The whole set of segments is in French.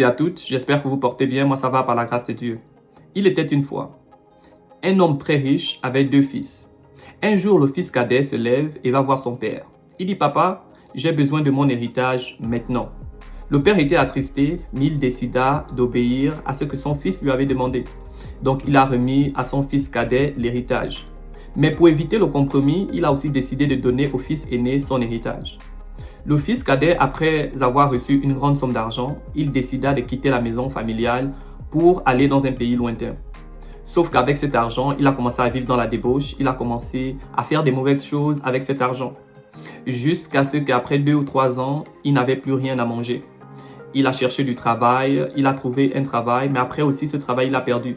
Et à toutes, j'espère que vous portez bien, moi ça va par la grâce de Dieu. Il était une fois un homme très riche avec 2 fils. Un jour, le fils cadet se lève et va voir son père. Il dit: Papa, j'ai besoin de mon héritage maintenant. Le père était attristé, mais il décida d'obéir à ce que son fils lui avait demandé. Donc il a remis à son fils cadet l'héritage. Mais pour éviter le compromis, il a aussi décidé de donner au fils aîné son héritage. Le fils cadet, après avoir reçu une grande somme d'argent, il décida de quitter la maison familiale pour aller dans un pays lointain. Sauf qu'avec cet argent, il a commencé à vivre dans la débauche, il a commencé à faire des mauvaises choses avec cet argent. Jusqu'à ce qu'après 2 ou 3 ans, il n'avait plus rien à manger. Il a cherché du travail, il a trouvé un travail, mais après aussi ce travail, il a perdu.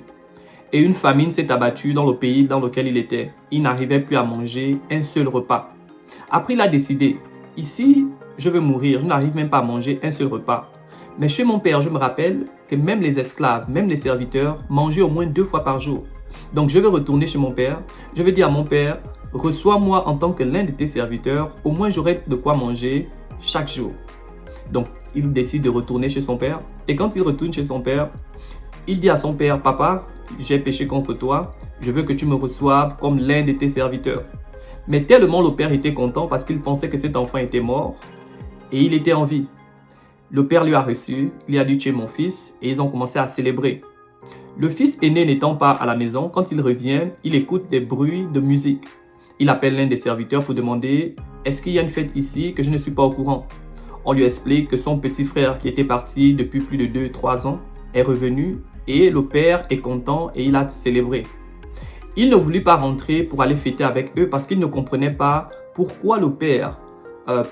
Et une famine s'est abattue dans le pays dans lequel il était. Il n'arrivait plus à manger un seul repas. Après, il a décidé: ici, je veux mourir, je n'arrive même pas à manger un seul repas. Mais chez mon père, je me rappelle que même les esclaves, même les serviteurs, mangeaient au moins 2 fois par jour. Donc je vais retourner chez mon père, je vais dire à mon père: reçois-moi en tant que l'un de tes serviteurs, au moins j'aurai de quoi manger chaque jour. Donc il décide de retourner chez son père, et quand il retourne chez son père, il dit à son père: Papa, j'ai péché contre toi, je veux que tu me reçoives comme l'un de tes serviteurs. Mais tellement le père était content parce qu'il pensait que cet enfant était mort et il était en vie. Le père lui a reçu, il a dit: tu es mon fils, et ils ont commencé à célébrer. Le fils aîné n'étant pas à la maison, quand il revient, il écoute des bruits de musique. Il appelle l'un des serviteurs pour demander: est-ce qu'il y a une fête ici que je ne suis pas au courant? On lui explique que son petit frère qui était parti depuis plus de 2-3 ans est revenu et le père est content et il a célébré. Il ne voulut pas rentrer pour aller fêter avec eux parce qu'il ne comprenait pas pourquoi le père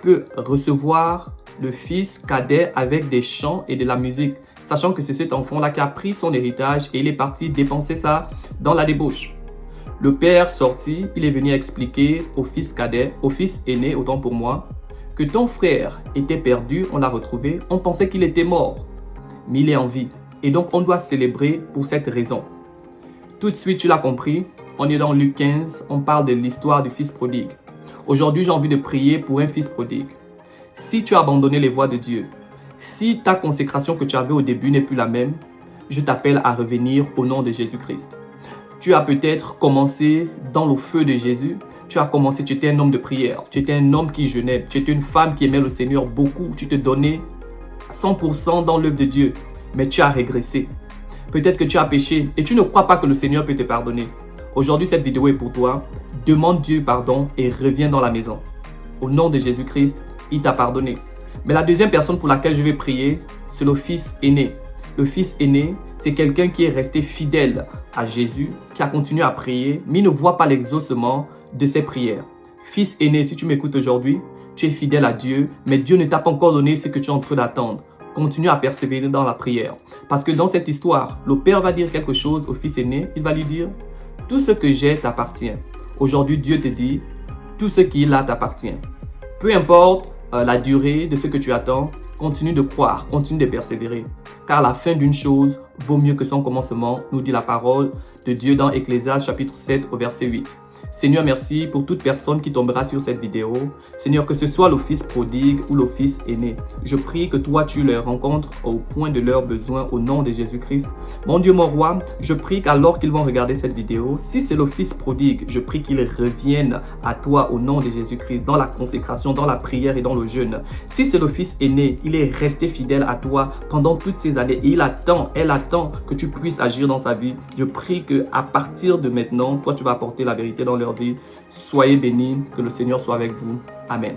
peut recevoir le fils cadet avec des chants et de la musique, sachant que c'est cet enfant-là qui a pris son héritage et il est parti dépenser ça dans la débauche. Le père sorti, il est venu expliquer au fils cadet, au fils aîné, autant pour moi, que ton frère était perdu, on l'a retrouvé, on pensait qu'il était mort, mais il est en vie. Et donc on doit célébrer pour cette raison. Tout de suite, tu l'as compris, on est dans Luc 15, on parle de l'histoire du fils prodigue. Aujourd'hui, j'ai envie de prier pour un fils prodigue. Si tu as abandonné les voies de Dieu, si ta consécration que tu avais au début n'est plus la même, je t'appelle à revenir au nom de Jésus-Christ. Tu as peut-être commencé dans le feu de Jésus, tu étais un homme de prière, tu étais un homme qui jeûnait, tu étais une femme qui aimait le Seigneur beaucoup, tu te donnais 100% dans l'œuvre de Dieu, mais tu as régressé. Peut-être que tu as péché et tu ne crois pas que le Seigneur peut te pardonner. Aujourd'hui, cette vidéo est pour toi. Demande Dieu pardon et reviens dans la maison. Au nom de Jésus-Christ, il t'a pardonné. Mais la deuxième personne pour laquelle je vais prier, c'est le fils aîné. Le fils aîné, c'est quelqu'un qui est resté fidèle à Jésus, qui a continué à prier, mais il ne voit pas l'exaucement de ses prières. Fils aîné, si tu m'écoutes aujourd'hui, tu es fidèle à Dieu, mais Dieu ne t'a pas encore donné ce que tu es en train d'attendre. Continue à persévérer dans la prière. Parce que dans cette histoire, le père va dire quelque chose au fils aîné. Il va lui dire: tout ce que j'ai t'appartient. Aujourd'hui, Dieu te dit: tout ce qu'il a t'appartient. Peu importe la durée de ce que tu attends, continue de croire, continue de persévérer. Car la fin d'une chose vaut mieux que son commencement, nous dit la parole de Dieu dans Ecclésiaste chapitre 7 au verset 8. Seigneur, merci pour toute personne qui tombera sur cette vidéo. Seigneur, que ce soit le fils prodigue ou le fils aîné, je prie que toi, tu les rencontres au point de leurs besoins au nom de Jésus-Christ. Mon Dieu, mon roi, je prie qu'alors qu'ils vont regarder cette vidéo, si c'est le fils prodigue, je prie qu'ils reviennent à toi au nom de Jésus-Christ, dans la consécration, dans la prière et dans le jeûne. Si c'est le fils aîné, il est resté fidèle à toi pendant toutes ces années et elle attend que tu puisses agir dans sa vie. Je prie qu'à partir de maintenant, toi, tu vas apporter la vérité dans leur vie. Soyez bénis, que le Seigneur soit avec vous. Amen.